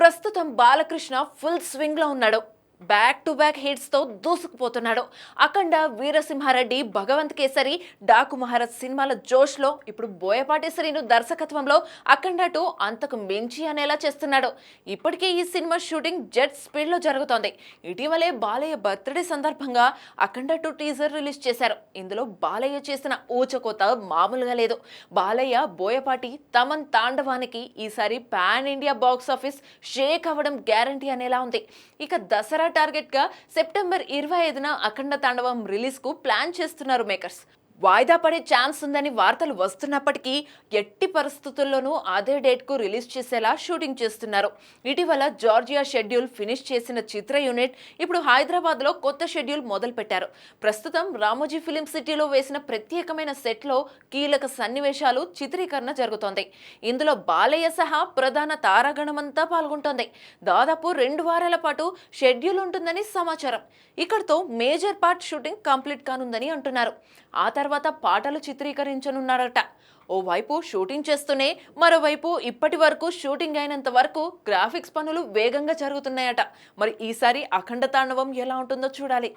ప్రస్తుతం Balakrishna full swing లో ఉన్నాడు. బ్యాక్ టు బ్యాక్ హిట్స్ తో దూసుకుపోతున్నాడు. అఖండ, వీరసింహారెడ్డి, భగవంత్ కేసరి, డాకు మహారాజ్ సినిమాల జోష్ లో ఇప్పుడు బోయపాటి శ్రీను దర్శకత్వంలో అఖండ 2 అంతకు మించి అనేలా చేస్తున్నాడు. ఇప్పటికే ఈ సినిమా షూటింగ్ జెట్ స్పీడ్ లో జరుగుతోంది. ఇటీవలే బాలయ్య బర్త్డే సందర్భంగా అఖండ 2 టీజర్ రిలీజ్ చేశారు. ఇందులో బాలయ్య చేసిన ఊచకోత మామూలుగా లేదు. బాలయ్య, బోయపాటి, తమన్ తాండవానికి ఈసారి pan India box office Sheikh అవ్వడం గ్యారంటీ అనేలా ఉంది. ఇక దసరా టార్గెట్ గా సెప్టెంబర్ 25న అఖండ తాండవం రిలీజ్ కు ప్లాన్ చేస్తున్నారు మేకర్స్. వాయిదా పడే ఛాన్స్ ఉందని వార్తలు వస్తున్నప్పటికీ ఎట్టి పరిస్థితుల్లోనూ అదే డేట్ కు రిలీజ్ చేసేలా షూటింగ్ చేస్తున్నారు. ఇటీవల జార్జియా షెడ్యూల్ ఫినిష్ చేసిన చిత్ర యూనిట్ ఇప్పుడు హైదరాబాద్ లో కొత్త షెడ్యూల్ మొదలు పెట్టారు. ప్రస్తుతం రామోజీ ఫిలిం సిటీలో వేసిన ప్రత్యేకమైన సెట్ లో కీలక సన్నివేశాలు చిత్రీకరణ జరుగుతోంది. ఇందులో బాలయ్య సహా ప్రధాన తారాగణమంతా పాల్గొంటోంది. దాదాపు 2 వారాల పాటు షెడ్యూల్ ఉంటుందని సమాచారం. ఇక్కడతో మేజర్ పార్ట్ షూటింగ్ కంప్లీట్ కానుందని అంటున్నారు. ఆ తర్వాత పాటలు చిత్రీకరించనున్నారట. ఓవైపు షూటింగ్ చేస్తూనే మరోవైపు ఇప్పటి వరకు షూటింగ్ అయినంత వరకు గ్రాఫిక్స్ పనులు వేగంగా జరుగుతున్నాయట. మరి ఈసారి అఖండ తాండవం ఎలా ఉంటుందో చూడాలి.